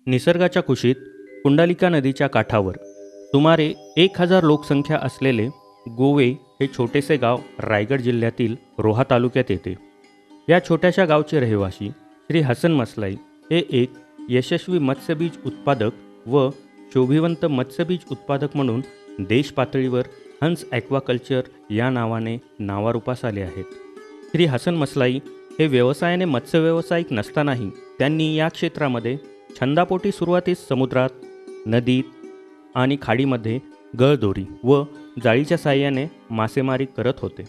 निसर्गाच्या कुशीत कुंडलिका नदीच्या काठावर सुमारे 1000 लोकसंख्या असलेले गोवे हे छोटेसे गाव रायगड जिल्ह्यातील रोहा तालुक्यात येते. या छोट्याशा गावचे रहिवासी श्री हसन मसलाई हे एक यशस्वी मत्स्यबीज उत्पादक व शोभिवंत मत्स्यबीज उत्पादक म्हणून देश पातळीवर हंस ॲक्वाकल्चर या नावाने नावारूपास आले आहेत. श्री हसन मसलाई हे व्यवसायाने मत्स्य व्यावसायिक नसतानाही त्यांनी या क्षेत्रामध्ये छंदापोटी सुरुवातीस समुद्रात, नदीत आणि खाडीमध्ये गळदोरी व जाळीच्या साहाय्याने मासेमारी करत होते.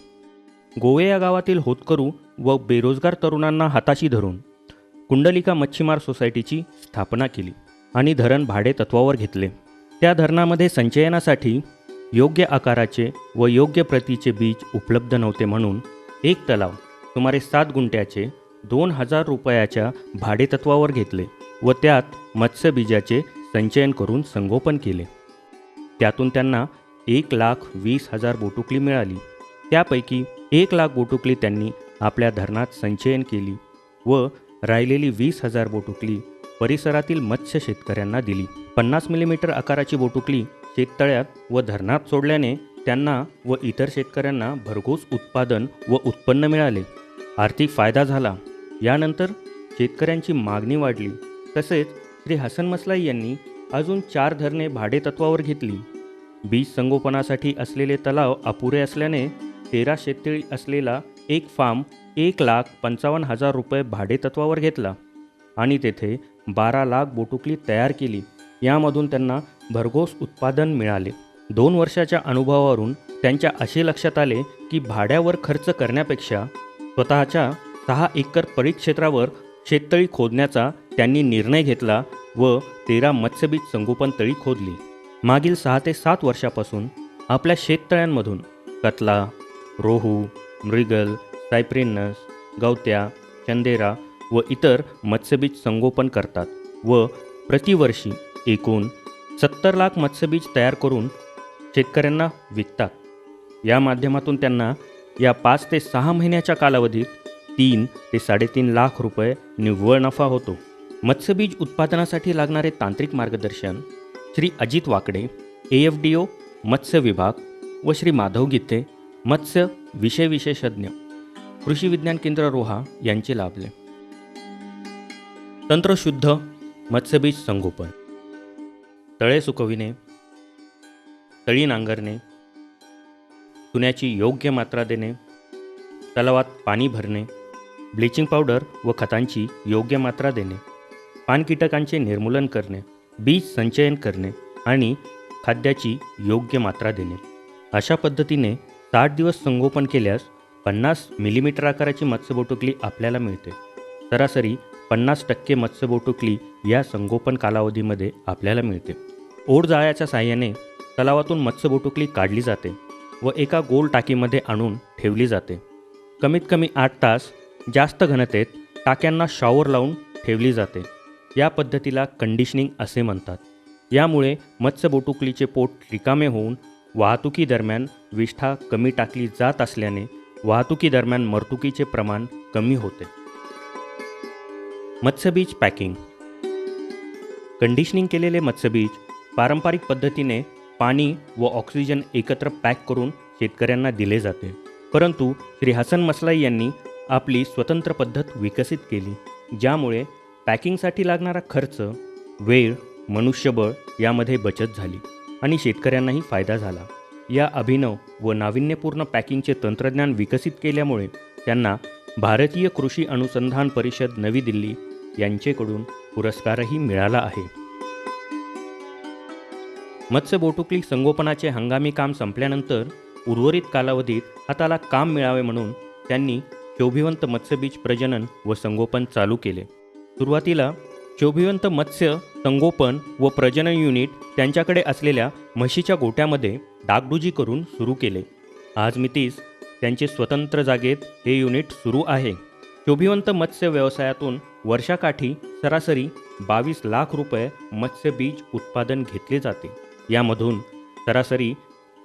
गोवे या गावातील होतकरू व बेरोजगार तरुणांना हाताशी धरून कुंडलिका मच्छीमार सोसायटीची स्थापना केली आणि धरण भाडे तत्वावर घेतले. त्या धरणामध्ये संचयनासाठी योग्य आकाराचे व योग्य प्रतीचे बीज उपलब्ध नव्हते म्हणून एक तलाव सुमारे 7 गुंठ्याचे 2000 रुपयाच्या भाडेतत्वावर घेतले व त्यात मत्स्यबीजाचे संचयन करून संगोपन केले. त्यातून त्यांना 1,20,000 बोटुकली मिळाली. त्यापैकी 1,00,000 बोटुकली त्यांनी आपल्या धरणात संचयन केली व राहिलेली 20,000 बोटुकली परिसरातील मत्स्य शेतकऱ्यांना दिली. 50 मिलीमीटर आकाराची बोटुकली शेततळ्यात व धरणात सोडल्याने त्यांना व इतर शेतकऱ्यांना भरघोस उत्पादन व उत्पन्न मिळाले. आर्थिक फायदा झाला. यानंतर शेतकऱ्यांची मागणी वाढली. तसेच श्री हसन मसलाई यांनी अजून 4 धरणे भाडेतत्वावर घेतली. बीज संगोपनासाठी असलेले तलाव अपुरे असल्याने 13 शेततळी असलेला एक फार्म 1,55,000 रुपये भाडेतत्वावर घेतला आणि तेथे 12,00,000 बोटुकली तयार केली. यामधून त्यांना भरघोस उत्पादन मिळाले. 2 वर्षाच्या अनुभवावरून त्यांच्या असे लक्षात आले की भाड्यावर खर्च करण्यापेक्षा स्वतःच्या 6 एकर परिक्षेत्रावर शेततळी खोदण्याचा त्यांनी निर्णय घेतला व 13 मत्स्यबीज संगोपन तळी खोदली. मागील 6 ते 7 वर्षापासून आपल्या शेततळ्यांमधून कतला, रोहू, मृगल, सायप्रिनस, गवत्या, चंदेरा व इतर मत्स्यबीज संगोपन करतात व प्रतिवर्षी एकूण 70 लाख मत्स्यबीज तयार करून शेतकऱ्यांना विकतात. या माध्यमातून त्यांना या 5 ते 6 महिन्याच्या कालावधीत 3 ते 3.5 लाख रुपये निव्वळ नफा होतो. मत्स्यबीज उत्पादनासाठी लागणारे तांत्रिक मार्गदर्शन श्री अजित वाकडे, AFDO मत्स्य विभाग व श्री माधव गीते मत्स्य विषय विशेषज्ञ, कृषी विज्ञान केंद्र रोहा यांचे लाभले. तंत्रशुद्ध मत्स्यबीज संगोपन: तळे सुकविणे, तळी नांगरणे, चुन्याची योग्य मात्रा देणे, तलावात पाणी भरणे, ब्लिचिंग पावडर व खतांची योग्य मात्रा देणे, पानकीटकांचे निर्मूलन करणे, बीज संचयन करणे आणि खाद्याची योग्य मात्रा देणे. अशा पद्धतीने 60 दिवस संगोपन केल्यास 50 मिलीमीटर आकाराची मत्स्यबोटुकली आपल्याला मिळते. सरासरी 50% मत्स्यबोटुकली या संगोपन कालावधीमध्ये आपल्याला मिळते. ओढजाळ्याच्या साहाय्याने तलावातून मत्स्यबोटुकली काढली जाते व एका गोल टाकीमध्ये आणून ठेवली जाते. कमीत कमी 8 तास जास्त घनतेत टाक्यांना शॉवर लावून ठेवली जाते. या पद्धतीला कंडिशनिंग असे म्हणतात. यामुळे मत्स्यबोटुकलीचे पोट रिकामे होऊन वाहतुकीदरम्यान विष्ठा कमी टाकली जात असल्याने वाहतुकीदरम्यान मरतुकीचे प्रमाण कमी होते. मत्स्यबीज पॅकिंग: कंडिशनिंग केलेले मत्स्यबीज पारंपरिक पद्धतीने पाणी व ऑक्सिजन एकत्र पॅक करून शेतकऱ्यांना दिले जाते. परंतु श्री हसन मसलाई यांनी आपली स्वतंत्र पद्धत विकसित केली, ज्यामुळे पॅकिंगसाठी लागणारा खर्च, वेळ, मनुष्यबळ यामध्ये बचत झाली आणि शेतकऱ्यांनाही फायदा झाला. या अभिनव व नाविन्यपूर्ण पॅकिंगचे तंत्रज्ञान विकसित केल्यामुळे त्यांना भारतीय कृषी अनुसंधान परिषद नवी दिल्ली यांचेकडून पुरस्कारही मिळाला आहे. मत्स्यबोटुकली संगोपनाचे हंगामी काम संपल्यानंतर उर्वरित कालावधीत हाताला काम मिळावे म्हणून त्यांनी शोभिवंत मत्स्यबीज प्रजनन व संगोपन चालू केले. सुरुवातीला शोभिवंत मत्स्य संगोपन व प्रजनन युनिट त्यांच्याकडे असलेल्या म्हशीच्या गोट्यामध्ये डागडुजी करून सुरू केले. आज मितीस त्यांचे स्वतंत्र जागेत हे युनिट सुरू आहे. शोभिवंत मत्स्य व्यवसायातून वर्षाकाठी सरासरी 22 लाख रुपये मत्स्यबीज उत्पादन घेतले जाते. यामधून सरासरी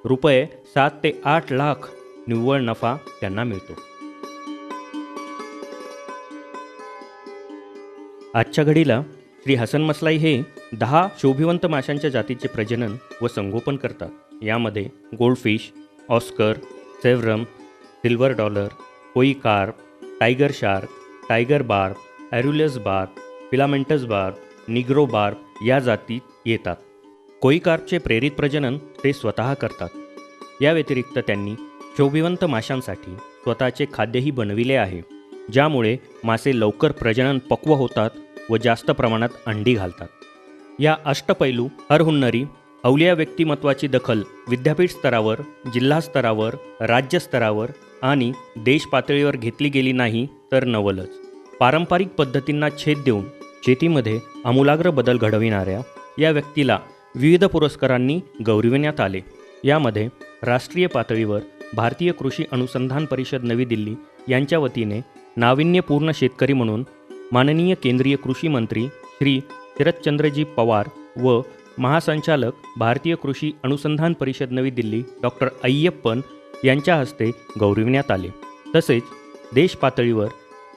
रुपये 7 ते 8 लाख निव्वळ नफा त्यांना मिळतो. आजच्या घडीला श्री हसन मसलाई हे 10 शोभिवंत माशांच्या जातीचे प्रजनन व संगोपन करतात. यामध्ये goldfish, oscar, severum, silver dollar, koi carp, tiger shark, tiger barb, arulius barb, filamentous barb, negro barb या जातीत येतात. कोई कार्पचे प्रेरित प्रजनन ते स्वतः करतात. या व्यतिरिक्त त्यांनी शोभिवंत माशांसाठी स्वतःचे खाद्यही बनविले आहे, ज्यामुळे मासे लवकर प्रजनन पक्व होतात व जास्त प्रमाणात अंडी घालतात. या अष्टपैलू हरहुन्नरी अवलिया व्यक्तिमत्वाची दखल विद्यापीठ स्तरावर, जिल्हा स्तरावर, राज्य स्तरावर आणि देश पातळीवर घेतली गेली नाही तर नवलच. पारंपरिक पद्धतींना छेद देऊन शेतीमध्ये आमूलाग्र बदल घडविणाऱ्या या व्यक्तीला विविध पुरस्कारांनी गौरविण्यात आले. यामध्ये राष्ट्रीय पातळीवर भारतीय कृषी अनुसंधान परिषद नवी दिल्ली यांच्या वतीने नाविन्यपूर्ण शेतकरी म्हणून माननीय केंद्रीय कृषी मंत्री श्री शरदचंद्रजी पवार व महासंचालक भारतीय कृषी अनुसंधान परिषद नवी दिल्ली डॉक्टर अय्यप्पन यांच्या हस्ते गौरविण्यात आले. तसेच देश पातळीवर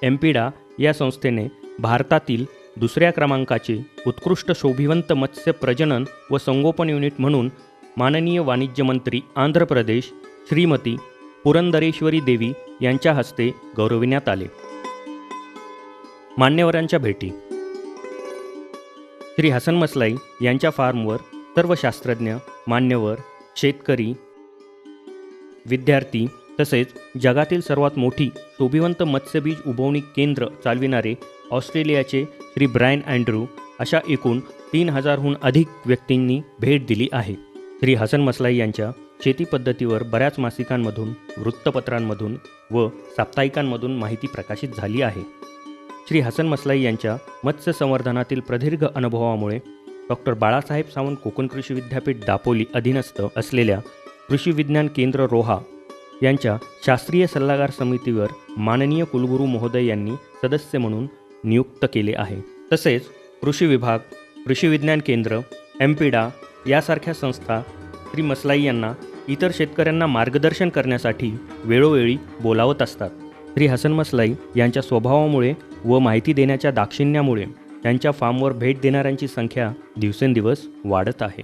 एम्पिडा या संस्थेने भारतातील दुसऱ्या क्रमांकाचे उत्कृष्ट शोभिवंत मत्स्य प्रजनन व संगोपन युनिट म्हणून माननीय वाणिज्य मंत्री आंध्र प्रदेश श्रीमती पुरंदरेश्वरी देवी यांच्या हस्ते गौरविण्यात आले. मान्यवरांच्या भेटी. श्री हसन मसलाई यांच्या फार्मवर सर्व शास्त्रज्ञ, मान्यवर, शेतकरी, विद्यार्थी तसेच जगातील सर्वात मोठी शोभिवंत मत्स्यबीज उबवणी केंद्र चालविणारे ऑस्ट्रेलियाचे श्री ब्रायन अँड्रू अशा एकूण 3000हून अधिक व्यक्तींनी भेट दिली आहे. श्री हसन मसलाई यांच्या शेती पद्धतीवर बऱ्याच मासिकांमधून, वृत्तपत्रांमधून व साप्ताहिकांमधून माहिती प्रकाशित झाली आहे. श्री हसन मसलाई यांच्या मत्स्य संवर्धनातील प्रदीर्घ अनुभवामुळे डॉक्टर बाळासाहेब सावंत कोकण कृषी विद्यापीठ दापोली अधीनस्थ असलेल्या कृषी विज्ञान केंद्र रोहा यांच्या शास्त्रीय सल्लागार समितीवर माननीय कुलगुरू महोदय यांनी सदस्य म्हणून नियुक्त केले आहे. तसेच कृषी विभाग, कृषी विज्ञान केंद्र, एम्पिडा यासारख्या संस्था श्री मसलाई यांना इतर शेतकऱ्यांना मार्गदर्शन करण्यासाठी वेळोवेळी बोलावत असतात. श्री हसन मसलाई यांच्या स्वभावामुळे व माहिती देण्याच्या दाक्षिण्यामुळे त्यांच्या फार्मवर भेट देणाऱ्यांची संख्या दिवसेंदिवस वाढत आहे.